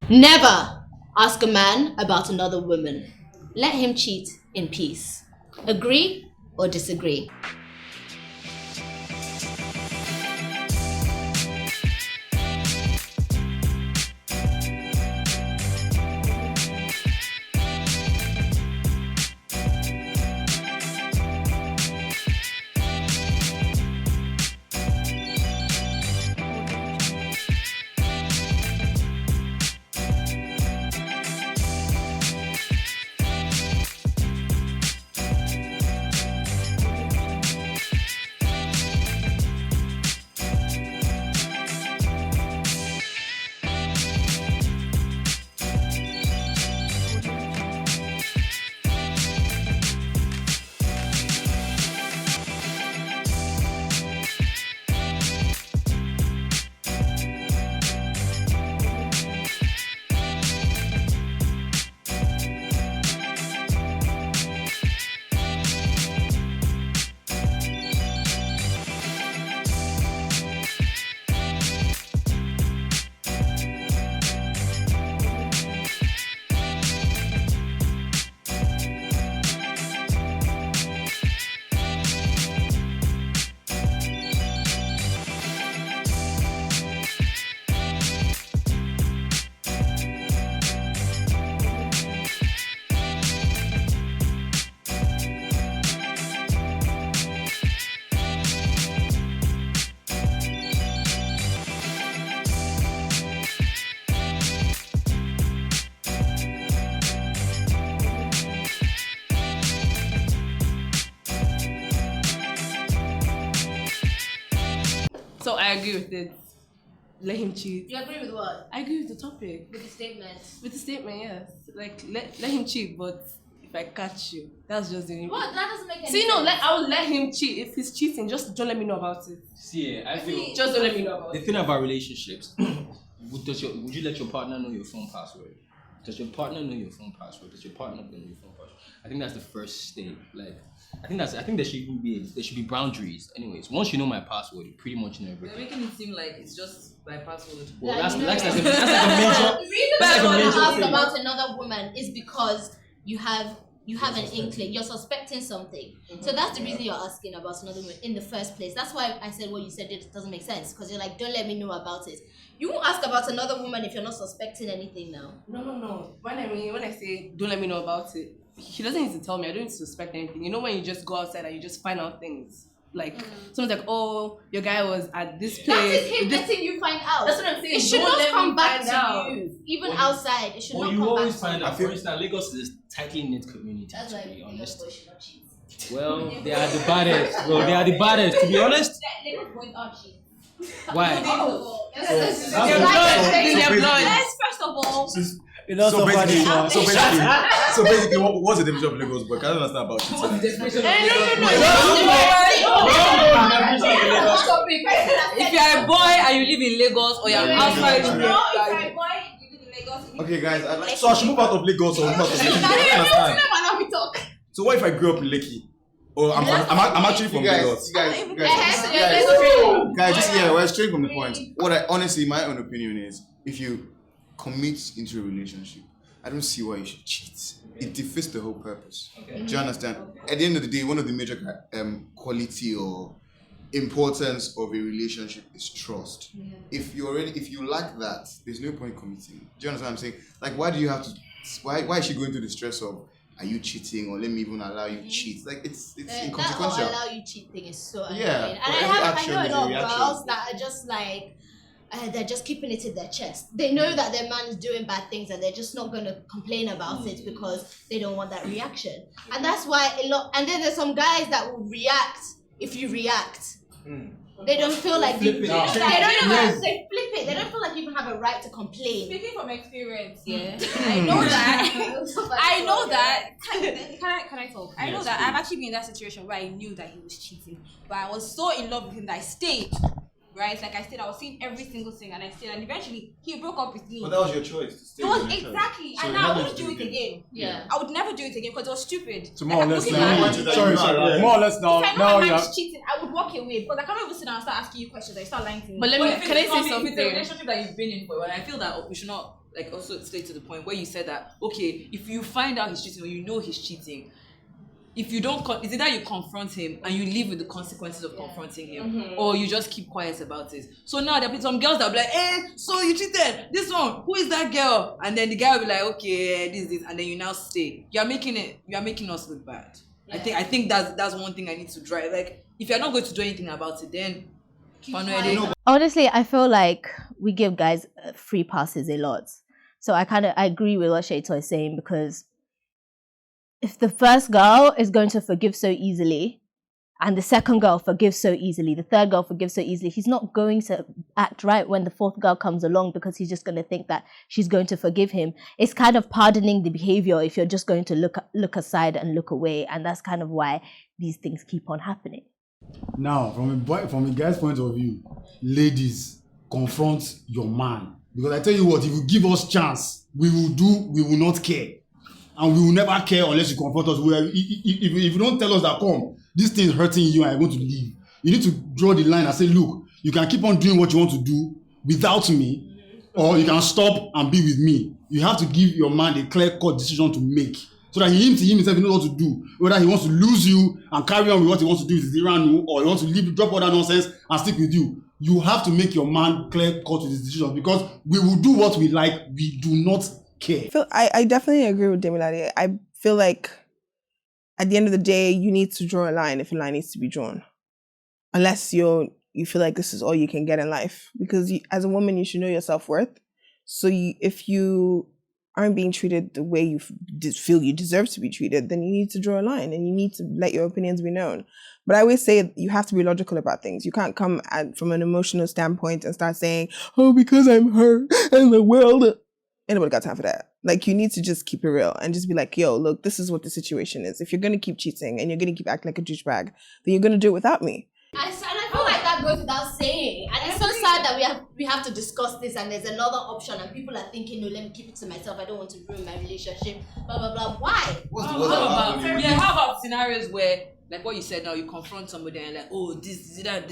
Never ask a man about another woman. Let him cheat in peace. Agree or disagree? So I agree with it. Let him cheat. You agree with what? I agree with the topic. With the statement? With the statement, yes. Like, let him cheat, but if I catch you, that's just the... What? That doesn't make any sense. See, no, I will let him cheat. If he's cheating, just don't let me know about it. See, I feel... Just don't let me know about it. The thing about relationships, would you let your partner know your phone password? Does your partner know your phone password? Does your partner know your phone password? I think that's the first step. Like, I think there should be boundaries. Anyways, once you know my password, you pretty much know everything. You're making it seem like it's just my password. Well, that's like a major. The reason why I want to ask about another woman is because you have an inkling, you're suspecting something. So that's the reason you're asking about another woman in the first place. That's why I said what you said, it doesn't make sense, because you're like, don't let me know about it. You won't ask about another woman if you're not suspecting anything now. No. When I say don't let me know about it, he doesn't need to tell me. I don't need to suspect anything. You know when you just go outside and you just find out things. Like someone's like, oh, your guy was at this place. That is him letting you find out. That's what I'm saying. It should not come back to you. Even outside, it should not come back to you. You always find out. For instance, Lagos is a tightly knit community. That's to be honest. Lagos boys should not cheat. Well, they are the baddest. Well, they are the baddest. To be honest. Lagos boys are cheat. Why? First of all. So basically, what's the definition of Lagos boy? I don't understand about cheating. If you're a boy and you live in Lagos or you're outside, if you're a boy, you live in Lagos. Okay, guys, so I should move out of Lagos or move out of Lekki. I don't understand. So what if I grew up in Lekki? Or I'm actually from Lagos. Guys, we're straight from the point. What honestly, my own opinion is, if you commit into a relationship, I don't see why you should cheat. It defeats the whole purpose. Okay. Do you understand? At the end of the day, one of the major quality or importance of a relationship is trust. Yeah. If you lack that, there's no point committing. Do you understand what I'm saying? Like, why do you have to? Why is she going through the stress of, are you cheating, or let me even allow you cheat? Like, it's inconsequential. That allow you cheat thing is so annoying. Yeah, and I know a lot of girls that are just like, they're just keeping it in their chest. They know that their man is doing bad things and they're just not going to complain about it because they don't want that reaction. And that's why and then there's some guys that will react if you react. They don't feel like they flip it. They don't feel like you even have a right to complain. Speaking from experience, yeah, I know that. Can I talk? I know that I've actually been in that situation where I knew that he was cheating, but I was so in love with him that I stayed. Right, like I said, I was seeing every single thing, and I stayed, and eventually he broke up with me. But that was your choice to stay. It was exactly, and now I wouldn't do it again. Yeah, I would never do it again because it was stupid. So more or less now. Sorry. More or less now. If I know my man is cheating, I would walk away because I can't even sit down and start asking you questions. I start lying to me. But can I say something? It's a relationship that you've been in for a while. I feel that we should not like also stay to the point where you said that, okay, if you find out he's cheating or you know he's cheating, if you don't, is it that you confront him and you live with the consequences of confronting him, or you just keep quiet about it? So now there are some girls that will be like, so you cheated, this one, who is that girl? And then the guy will be like, okay, this, and then you now stay. You are making us look bad. Yeah. I think that's one thing I need to drive. Like, if you're not going to do anything about it, then honestly, I feel like we give guys free passes a lot. So I agree with what Seyitan is saying, because if the first girl is going to forgive so easily, and the second girl forgives so easily, the third girl forgives so easily, he's not going to act right when the fourth girl comes along, because he's just going to think that she's going to forgive him. It's kind of pardoning the behavior if you're just going to look aside and look away, and that's kind of why these things keep on happening. Now, from a guy's point of view, ladies, confront your man. Because I tell you what, if you give us chance, we will not care. And we will never care unless you confront us. If you don't tell us that, come, this thing is hurting you and I'm going to leave. You need to draw the line and say, look, you can keep on doing what you want to do without me, or you can stop and be with me. You have to give your man a clear-cut decision to make, so that himself knows what to do. Whether he wants to lose you and carry on with what he wants to do with around you, or he wants to drop all that nonsense and stick with you. You have to make your man clear-cut with his decision, because we will do what we like. We do not care. I definitely agree with Demilade. I feel like at the end of the day, you need to draw a line if a line needs to be drawn. Unless you feel like this is all you can get in life. Because as a woman, you should know your self-worth. So if you aren't being treated the way you feel you deserve to be treated, then you need to draw a line and you need to let your opinions be known. But I always say you have to be logical about things. You can't come from an emotional standpoint and start saying, oh, because I'm hurt and the world... Anybody got time for that? Like, you need to just keep it real and just be like, yo, look, this is what the situation is. If you're going to keep cheating and you're going to keep acting like a douchebag, then you're going to do it without me. And I feel like that goes without saying. And it's so sad that we have to discuss this and there's another option and people are thinking, no, let me keep it to myself. I don't want to ruin my relationship. Blah, blah, blah. Why? How about scenarios where, like what you said now, you confront somebody and like, oh, this, that,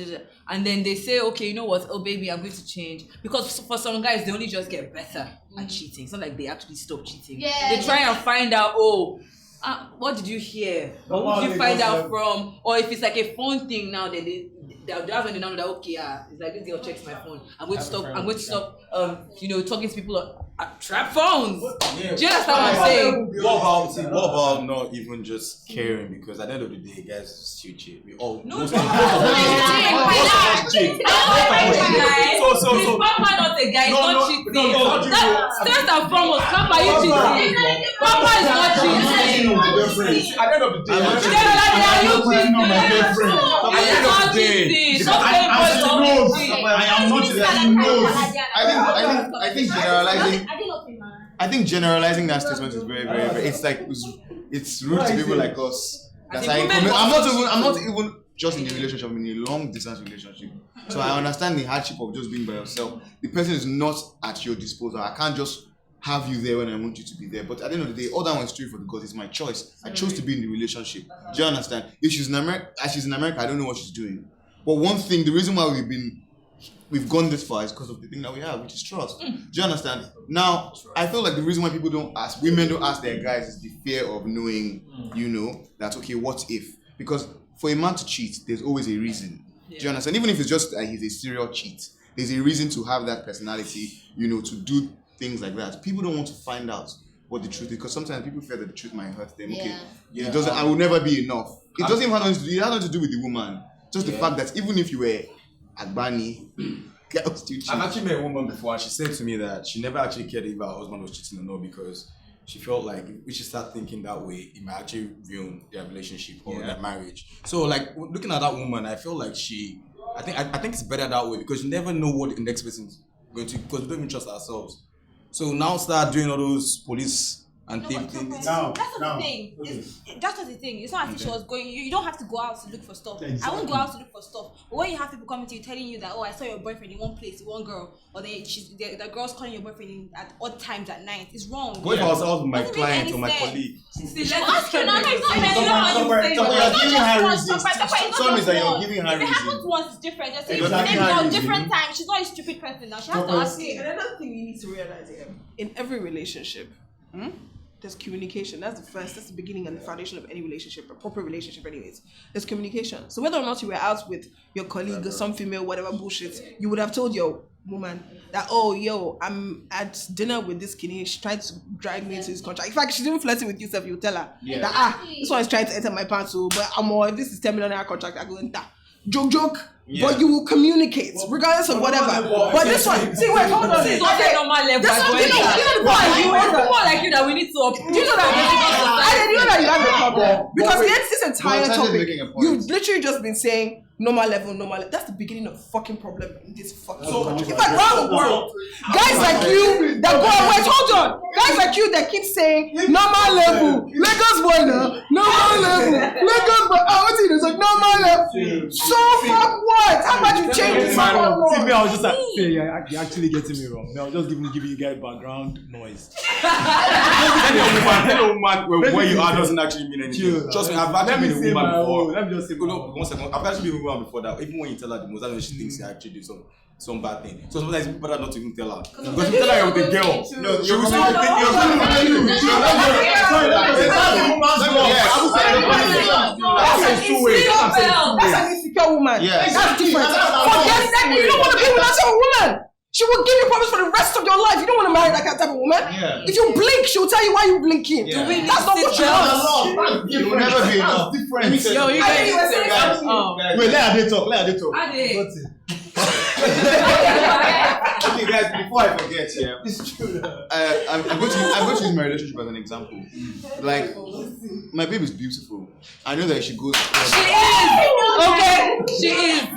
and then they say, okay, you know what? Oh, baby, I'm going to change. Because for some guys, they only just get better at cheating. It's not like they actually stop cheating. Yeah, they try and find out, what did you hear? What did you find out from? Or if it's like a phone thing now, then that's when they know that, okay, it's like this girl checks my phone. I'm going to stop, talking to people on trap phones. Yeah. Do you understand what I'm saying? What about not even just caring? Because at the end of the day, guys still cheat. We all Is Papa not a guy? He's not cheating. First and foremost, Papa, you cheating. Papa is not cheating. At the end of the day, I think generalizing that statement is very, very, very. It's like it's rude to people like us. I'm not even just in a relationship. I'm in a long distance relationship. So I understand the hardship of just being by yourself. The person is not at your disposal. I can't just have you there when I want you to be there. But at the end of the day, all that one's true for the God. It's my choice. I chose to be in the relationship. Do you understand? If she's in America, I don't know what she's doing. But one thing, the reason why we've gone this far is because of the thing that we have, which is trust. Do you understand? Now, I feel like the reason why women don't ask their guys is the fear of knowing, that, okay, what if? Because for a man to cheat, there's always a reason. Yeah. Do you understand? Even if it's just he's a serial cheat, there's a reason to have that personality, to do things like that. People don't want to find out what the truth is, because sometimes people fear that the truth might hurt them. Yeah. Okay, it doesn't. I will never be enough. It doesn't even have nothing to do with the woman. Just the fact that even if you were Agbani, girls still cheat. I've actually met a woman before, and she said to me that she never actually cared if her husband was cheating or not, because she felt like if she started thinking that way, it might actually ruin their relationship or their marriage. So, like, looking at that woman, I feel like I think it's better that way, because you never know what the next person is going to, because we don't even trust ourselves. So now start doing all those police and That's things. not the thing. That's not the thing. It's not as if she was going. You don't have to go out to look for stuff. Exactly. I won't go out to look for stuff. But when you have people coming to you telling you that, oh, I saw your boyfriend in one place, with one girl, or the girl's calling your boyfriend at odd times at night, it's wrong. What if I was out with my Doesn't make client any or my sense. colleague? She'll ask you now. It's not like you know how you say You're giving her reasons. Some is that you're giving her If it reasons. happens once, it's different. Just say You're it's giving her a reasons. different time. She's not a stupid person now. She has to ask See, you. another thing you need to realize here, in every relationship, there's communication. That's the beginning and the foundation of any relationship, a proper relationship anyways. There's communication. So whether or not you were out with your colleague or some female, whatever bullshit, you would have told your woman that, oh, yo, I'm at dinner with this kidney, she tried to drag me into his contract. In fact, she's even flirting with you, so you tell her that, this one is trying to enter my pants, but this is $10 million contract, I go enter. Joke. Yeah. But you will communicate, regardless of whatever. But this one, see, wait, hold on. This is not a normal level. This one, you know the point. More like you that we need to approve. Do you know that? You know that you have a problem because this entire Taje is topic, making a point. you've literally just been saying normal level. That's the beginning of fucking problem in this fucking country. In fact, around the world, guys like you that go and wait. Hold on, guys like you that keep saying normal level. Lagos boy now, normal level. Lagos boy. It's like normal level. So fuck what? How about you change this? See me, I was just like, you're actually getting me wrong. I was just giving you guys background noise. Where you are doesn't actually mean anything. Trust me, I've actually been a woman before. Let me just say One second. I've actually been a woman before that. Even when you tell her the most, that's when she thinks you actually do some bad thing. So sometimes it's better not to even tell her. Because if you tell her you're with a girl, she will still think you're with you. That's an insecure woman. Yes. That's different. Forget that. You don't want to be with that type of woman. She will give you problems for the rest of your life. You don't want to marry that type of woman. Yeah. If you blink, she will tell you why you blinking. Yeah. That's not what she wants. You will never be enough. different. Yo, you guys. Wait, let her talk. Ade. Okay, guys, before I forget, it's true. I'm going to use my relationship as an example. Like, my baby is beautiful. I know that she goes. She is.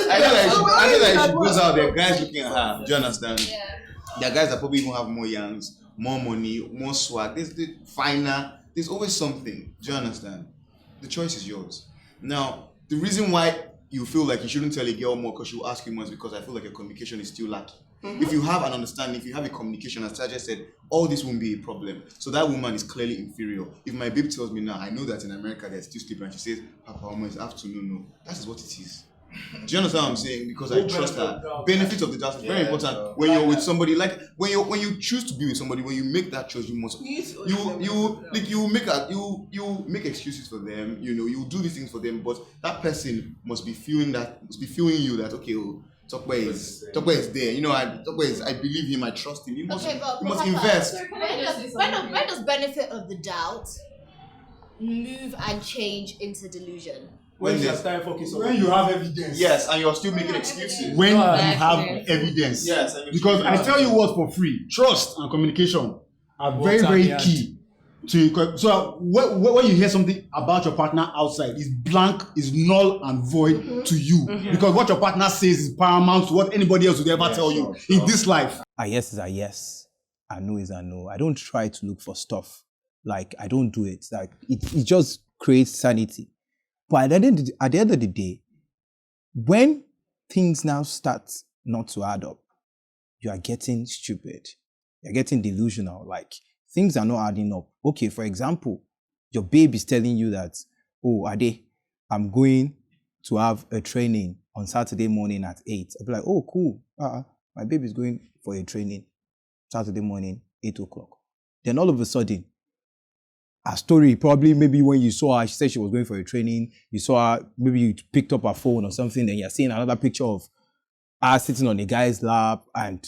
I know that she goes out there, guys looking at her. Do you understand? Yeah. There are guys that probably even have more yams, more money, more swag. There's finer. There's always something. Do you understand? The choice is yours. Now, the reason why you feel like you shouldn't tell a girl more because she'll ask you more is because I feel like your communication is still lacking. If you have an understanding, if you have a communication, as Taje said, all this won't be a problem. So that woman is clearly inferior. If my babe tells me now, I know that in America they're still sleeping, and she says, Papa, almost afternoon, no. That is what it is. Do you understand what I'm saying? Because I trust her. Benefit of the doubt is very important when you're with somebody. Like when you choose to be with somebody, when you make that choice, you must you make excuses for them. You know, you do these things for them, but that person must be feeling you that okay. Tope is there. You know, I believe him. I trust him. You must invest. When does benefit of the doubt move and change into delusion? When you have evidence. Yes, and you're still making excuses. When you have evidence. Yes. Because I tell you what for free, trust and communication are very, very key. So when you hear something about your partner outside, it's blank, is null and void to you. Because what your partner says is paramount to what anybody else would ever tell you in this life. A yes is a yes. A no is a no. I don't try to look for stuff. Like, I don't do it. Like, it just creates sanity. But at the end of the day, when things now start not to add up, you are getting stupid. You're getting delusional. Like, things are not adding up. Okay, for example, your babe is telling you that, oh, Ade, I'm going to have a training on Saturday morning at 8. I'll be like, oh, cool. My babe is going for a training Saturday morning, 8 o'clock. Then all of a sudden, a story, probably maybe when you saw her, she said she was going for a training, you saw her, maybe you picked up her phone or something, then you're seeing another picture of her sitting on a guy's lap, and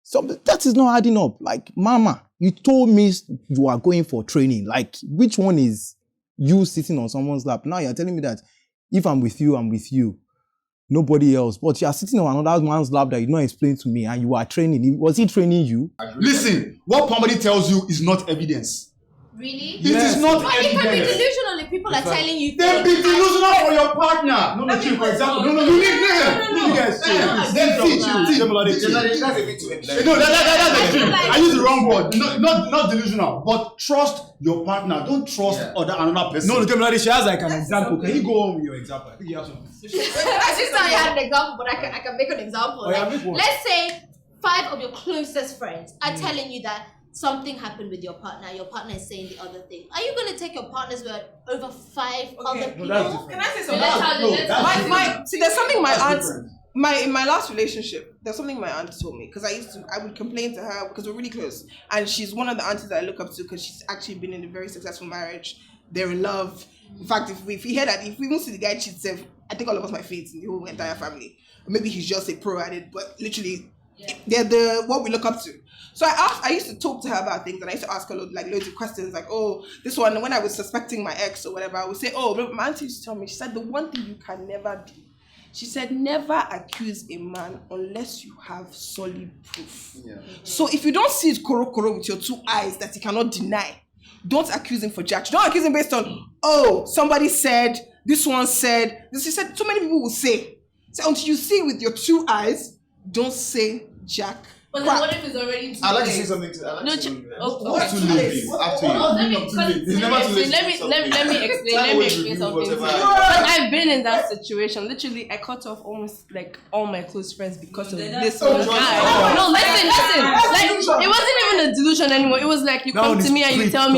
something that is not adding up. Like, mama, you told me you are going for training. Like, which one is you sitting on someone's lap? Now you're telling me that if I'm with you, I'm with you. Nobody else. But you are sitting on another man's lap that you don't explain to me, and you are training. Was he training you? Listen, what somebody tells you is not evidence. Really? It is not But you can be evidence. delusional if people are telling you Then be delusional for your partner. No, chill, for example. No, you need guys. Then see, Demilade That's a bit too extreme. No, that's extreme. I use the wrong word. Not delusional, but trust your partner. Don't trust another person. No, Demilade, she has like an example. Can you go on with your example? I think you have something. I just thought you had an example, but I can make an example. Let's say 5 of your closest friends are telling you that something happened with your partner is saying the other thing. Are you going to take your partner's word over 5 other people? Can I say something? See, there's something my aunt, in my last relationship, there's something my aunt told me, because I would complain to her because we're really close, and she's one of the aunties that I look up to because she's actually been in a very successful marriage. They're in love. In fact, if we hear that, if we even see the guy cheat, I think all of us might faint in the whole entire family. Or maybe he's just a pro at it, but literally, they're the what we look up to. So I used to talk to her about things, and I used to ask her loads of questions, like, oh, this one, when I was suspecting my ex or whatever, I would say, oh, my auntie used to tell me, she said, the one thing you can never do, she said, never accuse a man unless you have solid proof. Yeah. So if you don't see it koro with your 2 eyes that you cannot deny, don't accuse him for jack. Don't accuse him based on, oh, somebody said, this one said, this. She said, so many people will say. So until you see with your 2 eyes, don't say jack. But then what if it's already too late? I'd like to say something to that. What's too late? After you. Let me explain something. Because I've been in that situation. Literally, I cut off almost like all my close friends because of this one guy. No, listen. Like, it wasn't even a delusion anymore. It was like you come to me and you tell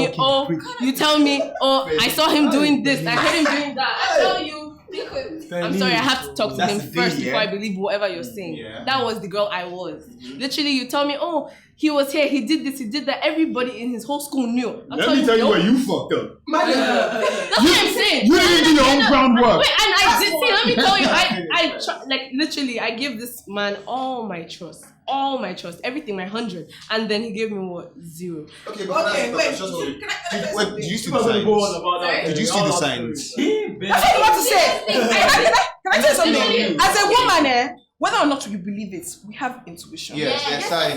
me, I saw him doing this. I heard him doing that. I tell you. I'm sorry, I have to talk to him first before I believe whatever you're saying. Yeah. That was the girl I was. Literally, you tell me, oh, he was here, he did this, he did that. Everybody in his whole school knew. Let me tell you where you fucked up. That's what I'm saying. You didn't do your own groundwork. Wait, and I did. See, let me tell you, like literally, I give this man all my trust, everything, my 100, and then he gave me what? 0. Okay, wait. Did you see the signs? Did you see the signs? That's what I'm about to say. Can I tell you something? As a woman, whether or not you believe it, we have intuition. Yes.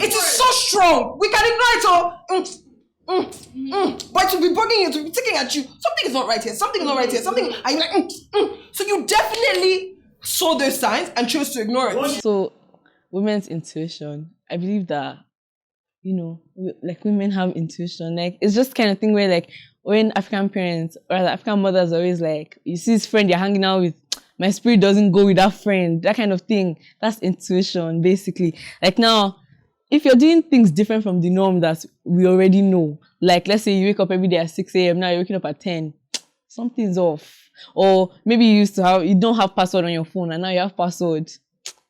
It is so strong. We can ignore it all. But to be bugging you, to be ticking at you, something is not right here. And you're like, So you definitely saw those signs and chose to ignore it. So, women's intuition, I believe that, like women have intuition. Like, it's just kind of thing where, like, when African parents or African mothers are always like, you see this friend you're hanging out with, my spirit doesn't go with that friend, that kind of thing. That's intuition, basically. Like now, if you're doing things different from the norm that we already know, like let's say you wake up every day at 6 a.m., now you're waking up at 10, something's off. Or maybe you don't have password on your phone and now you have password.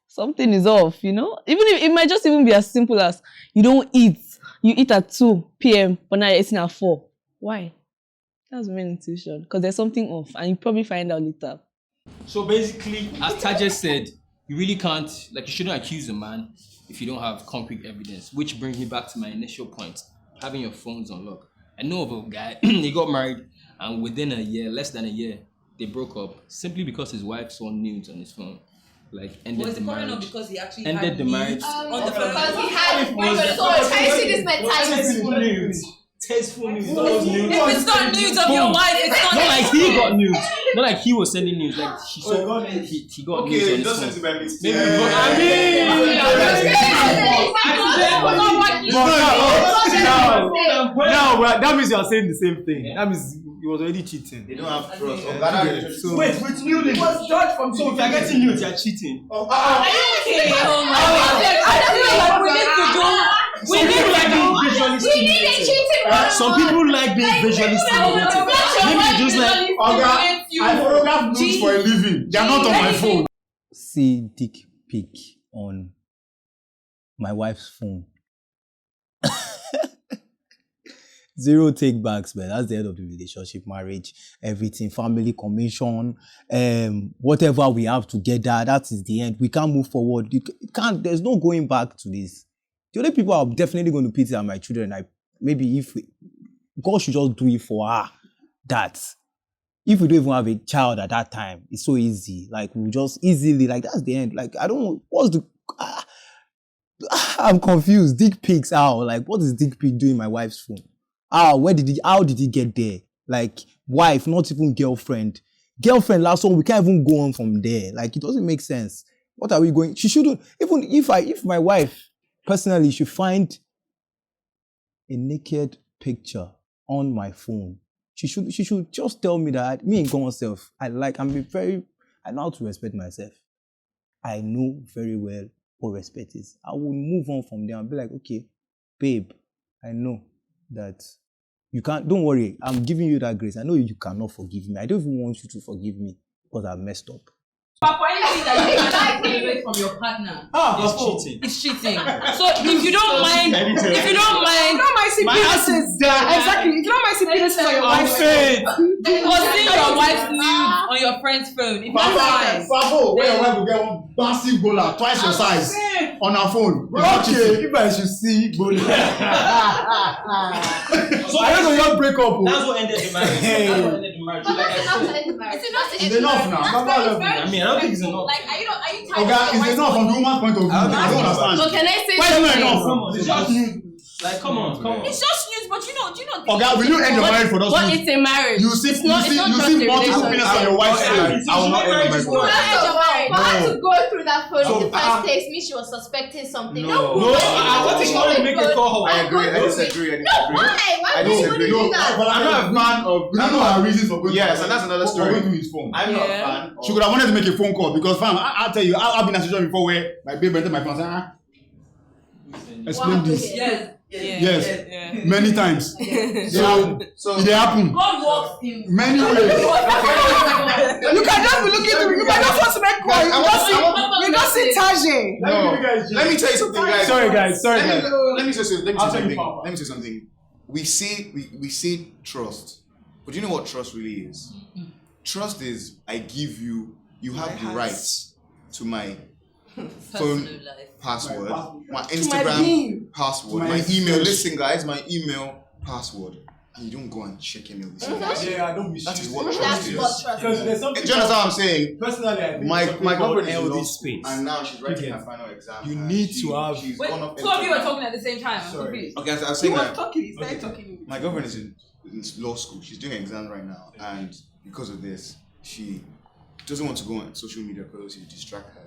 Something is off, Even if it might just even be as simple as you don't eat. You eat at 2 p.m., but now you're eating at 4. Why? That's women intuition. Because there's something off and you probably find out later. So basically, as Taje said, you really can't, you shouldn't accuse a man if you don't have concrete evidence, which brings me back to my initial point, having your phones on lock. I know of a guy, he got married, and within a year, less than a year, they broke up simply because his wife saw nudes on his phone. Ended the marriage. Not because he actually ended the marriage. On the phone. Because he had. So, can you see this mentality? Tasteful news. If it's not news of your wife, it's not. Not like he got news. Not like he was sending news. Like she saw. He got news on his phone. No, that means you are saying the same thing. That means he was already cheating. They don't have trust. So wait, with nude, it was judged from. So if you're getting nude, you're cheating. Are you okay? Oh my God! We need a cheating. Some people like being visually stimulated. Maybe just like, I photograph nudes for a living. They are not on my phone. See dick pic on my wife's phone. 0 take backs, man. That's the end of the relationship, marriage, everything, family, commission, whatever we have together. That is the end. We can't move forward. There's no going back to this. The only people I'm definitely going to pity are my children. God should just do it for her. That if we don't even have a child at that time, it's so easy. We just easily, that's the end. I'm confused. Dick pics, how? What is dick pic doing in my wife's phone? How did he get there? Wife, not even girlfriend. Girlfriend, last one, we can't even go on from there. It doesn't make sense. What are we going? She shouldn't. Even if my wife personally should find a naked picture on my phone, she should just tell me that me and God self. I know how to respect myself. I know very well what respect is. I will move on from there and be like, okay, babe, I know that you can't. Don't worry, I'm giving you that grace. I know you cannot forgive me. I don't even want you to forgive me because I've messed up. But for anything that you cannot take away from your partner, it's cheating. So if you don't mind, Exactly. If you don't mind seeing penises on your wife's phone, or seeing your wife's nude on your friend's phone, if that's fine. Fafo, where your wife will get one massive bola twice your size on her phone. okay, if I should see Bola. So I don't know your breakup. That's what ended the marriage. That's what ended the marriage. Like I said, It's enough now. I mean, I don't think it's enough. Like, are you tired? Okay, it's enough from the woman's point of view. I don't understand. So can I say Why is it not enough? Come on, it's just like come on. It's just news, but do you know? Okay, will you end your marriage for those But news? it's a marriage. You see not just a multiple penis on your wife's phone. I will not end my For marriage. her to go through that phone So, in the first place means she was suspecting something. No. What is going to make it for her? I agree. I disagree. Why? Why would you disagree. do that? But I'm not a fan of. we don't know her reasons for going Yes, to and that's another story. going to his phone. I'm not a fan. She could have wanted to make a phone call because, fam, I'll tell you, I've been in a situation before where my babe entered my phone and said, explain this. Yes. Many times. So it happened. God walks in Many ways. You can just be looking through. You might just want to make call. You just see Taje. No. Let me tell you something, guys. Sorry, guys. Let me say something. We say trust, but you know what trust really is? Trust is I give you. You have the rights to my phone password, my Instagram password, my email. Listen, guys, my email password, and you don't go and check any of this. Yeah, I don't wish. That is what trust is. Because there's something. Do you understand what I'm saying? Personally, I think My girlfriend is in LD law space. and now she's writing her final exam. You and need to have. she's Wait, gone off two of you were Instagram. talking at the same time. I'm Sorry. confused. Okay, I was saying that He started talking. my girlfriend is in law school. She's doing exams right now, and because of this, she doesn't want to go on social media because it distract her.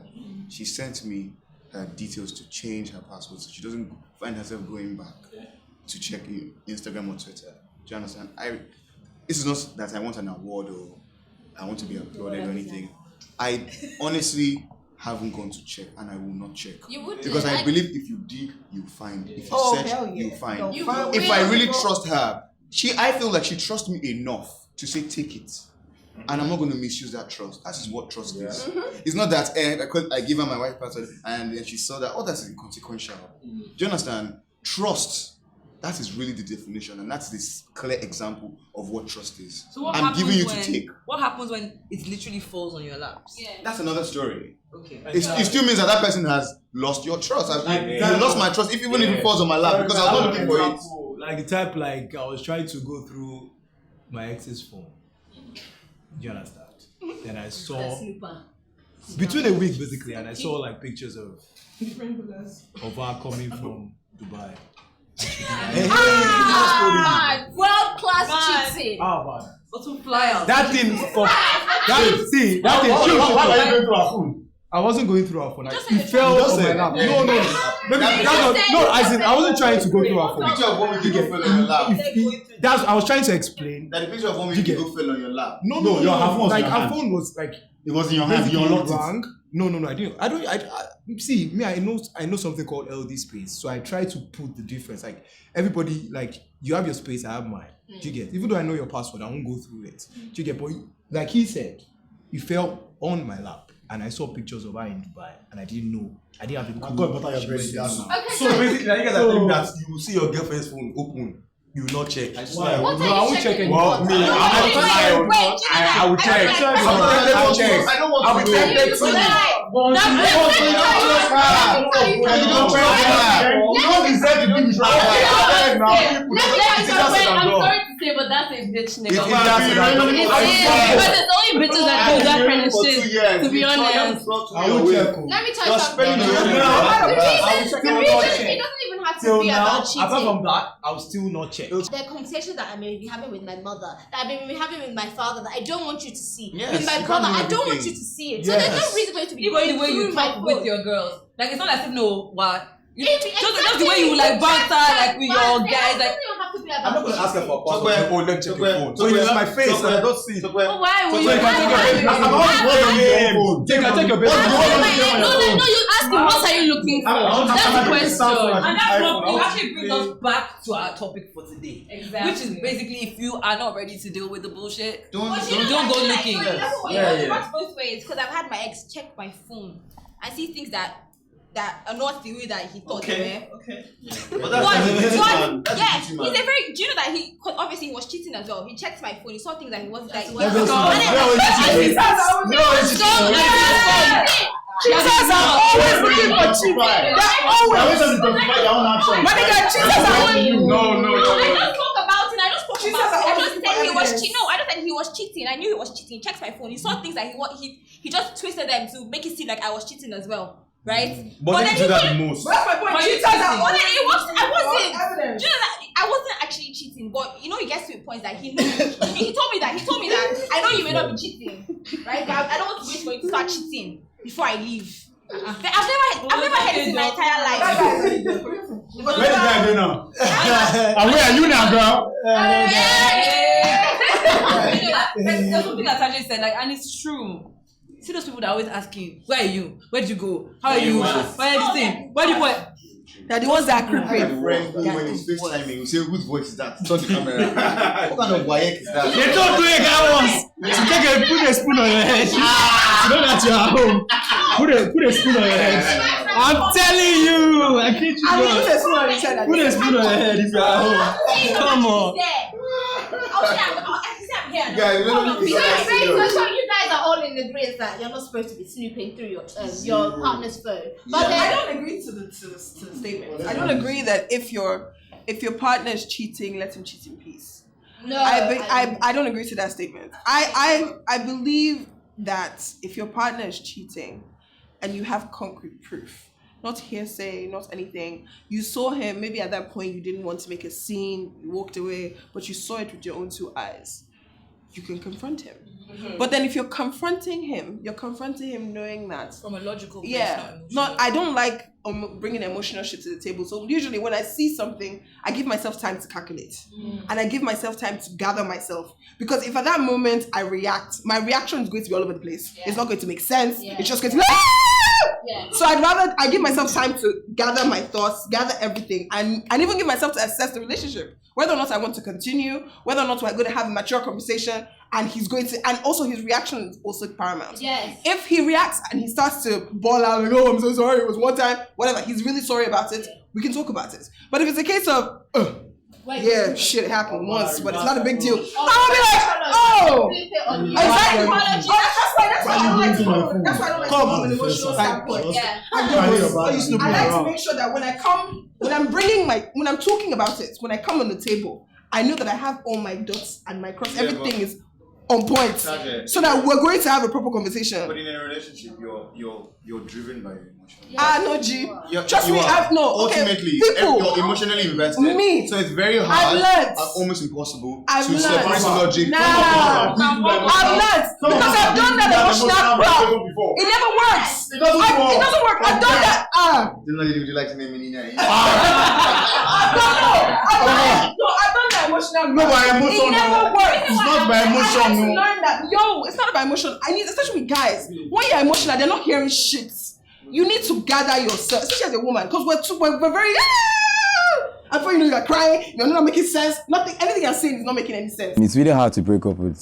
She sent me her details to change her password, so she doesn't find herself going back to check Instagram or Twitter. Do you understand? This is not that I want an award or I want to be applauded or anything. I honestly haven't gone to check, and I will not check. You would because I believe if you dig, you find. If you search, you find. You If will. I really trust her, I feel like she trusts me enough to say take it. And I'm not going to misuse that trust. That is what trust is. It's not that I give her my wife password and then she saw that, that's inconsequential. Do you understand? Trust, that is really the definition, and that's this clear example of what trust is. So what I'm happens giving you when, to take. What happens when it literally falls on your laps? Yeah. That's another story. Okay. It still means that person has lost your trust. You lost my trust, even if it falls on my lap, because I was not looking for it. Like the type, like I was trying to go through my ex's phone. Do you understand? Then I saw between a week basically, and I saw like pictures of her coming from Dubai. World class cheating. How bad? What's fly out? That thing for that thing. Why are you going through her phone? I wasn't going through her phone. It fell on my lap. No. No, as in I wasn't trying to go through her phone. Picture of one you fell on your lap. I was trying to explain. That the picture of one you fell on your lap. No, her phone was like in your her hand. phone was like It was in your hand. You unlocked rang. it. No, I didn't. I see me. I know something called LD space. So I try to put the difference. Like everybody, like you have your space, I have mine. Do you get? Even though I know your password, I won't go through it. Do you get? But like he said, it fell on my lap, and I saw pictures of her in Dubai, and I didn't know. I didn't have a clue. God, but I have read that. So basically, you guys are telling me that you will see your girlfriend's phone open. You will not check. Why? What No, are I you won't check checking? anymore. Well, me, I will check. I will check. I will tempted to. Say, but that's a bitch nigga. Because it's only bitches that do that kind of shit. To be honest, I will check. Let me tell you something. spending The reason it doesn't even have have to Till be now, about cheating. apart from that, I'll still not check. There are conversations that I may be having with my mother, that I may be having with my father, that I don't want you to see. Yes, with my you brother, can't I do don't want everything. you to see it. So there's no reason for you to be Even going the way you through my talk with phone. your girls. Like, it's not as if no, what? Exactly, Just the way you like banter, like with your guys, like. It doesn't have to be I'm not about going to ask her for a Tope, password. Oh, let me check your phone. So Tope, it's my face. Tope, I don't see. Tope, But why would So you? you can take your face. I'm about to play the game. Take your face. No, you ask him, what are you looking for? That's the question. And that's what actually brings us back to our topic for today. Exactly. Which is basically, if you are not ready to deal with the bullshit, don't don't go looking. It works both ways because I've had my ex check my phone and see things that are not the way that he thought they were. Okay. But But that's a cheating man. That's yeah, a cheating he's man. a very. Do you know that he? Cause obviously he was cheating as well. He checked my phone. He saw things that he wasn't. That he wasn't. Cheaters are always looking for cheating. They're always. My nigga, cheaters are always. No. I just spoke about it. I just spoke Jesus, about it. I I just want said he was evidence. cheating. No, I just said he was cheating. I knew he was cheating. He checked my phone. He saw things that he just twisted them to make it seem like I was cheating as well. Right? But they then do he that couldn't- the most. That's my point. But Cheaters are but then always. it was, I wasn't. Evidence. Do you know that I wasn't actually cheating, but you know he gets to a point that he knew. he told me that I know you may not be cheating, right? But I don't want to wait for you to start cheating before I leave. I've never heard it in my entire life. Where did I go now? And where are you now, girl? There's something that Taje said, like, and it's true. See those people that always ask you, where are you? Where did you go? How are you? Where are you staying? Where do you go? They're the ones that are I have creeping. a friend who, when he's FaceTiming, will say, whose voice is that? Turn the camera. What kind of wayek is that? They told me that once to put a spoon on your head. You know that you are home. Put a spoon on your head. I'm telling you. I kid you I mean, not. there's one who said that. Put a spoon on your head if you are home. Come on. I'm here. Guys, So you guys are all in agreement that you're not supposed to be snooping through your partner's phone. But I then, don't agree to the statement. I don't agree that if your partner is cheating, let him cheat in peace. no, I don't agree to that statement. I believe that if your partner is cheating and you have concrete proof, not hearsay, not anything, you saw him, maybe at that point you didn't want to make a scene, you walked away, but you saw it with your own two eyes, you can confront him. But then if you're confronting him knowing that From a logical place, I don't like bringing emotional shit to the table. So usually when I see something, I give myself time to calculate. And I give myself time to gather myself. Because if at that moment I react, my reaction is going to be all over the place. It's not going to make sense. It's just going to be So I give myself time to gather my thoughts, gather everything, and even give myself to assess the relationship. Whether or not I want to continue, whether or not we're going to have a mature conversation, and also his reaction is also paramount. yes. If he reacts and he starts to bawl out, like, oh, I'm so sorry, it was one time, whatever, he's really sorry about it, we can talk about it. But if it's a case of, yeah, shit, it happened once, but it's not a big deal, I'll be like, oh! Exactly. That's why I don't like to from an emotional standpoint. I like to make sure that when I'm talking about it, when I come on the table, I know that I have all my dots and my cross, everything is on point, Taje, so that we're going to have a proper conversation. But in a relationship, you're driven by your emotions. No, G. You're- Trust you me, are. okay, Ultimately, people, you're emotionally invested. Me. So it's very I've hard learned. and almost impossible I've to learned. separate logic Nah. from I've learned because I've done that emotional crap. It never works. It doesn't work. I've done that. Would you like to name any name? I've done that emotional. No, by emotion. It never works. It's not by I had to emotion. No. learn that. Yo, it's not about emotion. Especially with guys, when you're emotional, they're not hearing shit. You need to gather yourself, especially as a woman, because we're very. And before you know, you're crying. You're not making sense. Anything you're saying is not making any sense. It's really hard to break up with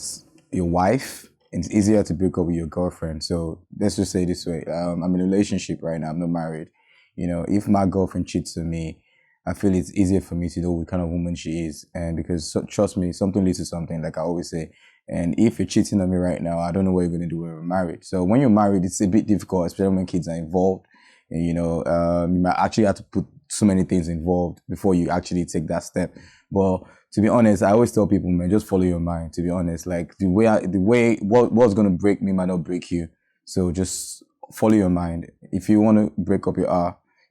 your wife. It's easier to break up with your girlfriend. So let's just say it this way. I'm in a relationship right now. I'm not married. You know, if my girlfriend cheats on me, I feel it's easier for me to know what kind of woman she is. And because, trust me, something leads to something, like I always say. And if you're cheating on me right now, I don't know what you're going to do when we're married. So when you're married, it's a bit difficult, especially when kids are involved. And, you know, you might actually have to put so many things involved before you actually take that step. But to be honest, I always tell people, man, just follow your mind, to be honest. Like what's going to break me might not break you. So just follow your mind. If you want to break up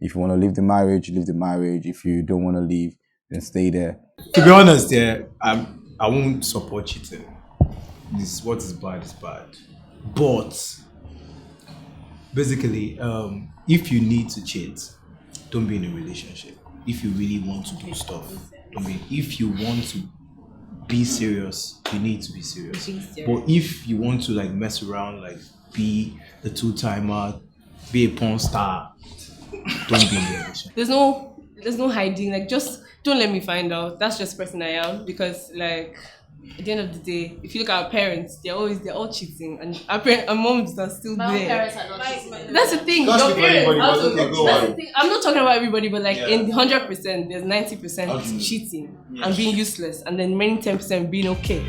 If you want to leave the marriage, leave the marriage. If you don't want to leave, then stay there. To be honest, I won't support cheating. This what is bad is bad. But basically, if you need to cheat, don't be in a relationship. If you really want to do stuff, don't be. If you want to be serious, you need to be serious. But if you want to like mess around, like be the two-timer, be a porn star, don't be in a relationship. There's no hiding. Like, just don't let me find out. That's just the person I am. Because like, at the end of the day, if you look at our parents, they're all cheating, and our moms are still there. Parents are not cheating. That's the thing. Your parents also. That's the thing. I'm not talking about everybody, but like in 100%, there's 90% cheating and being useless, and then remaining 10% being okay.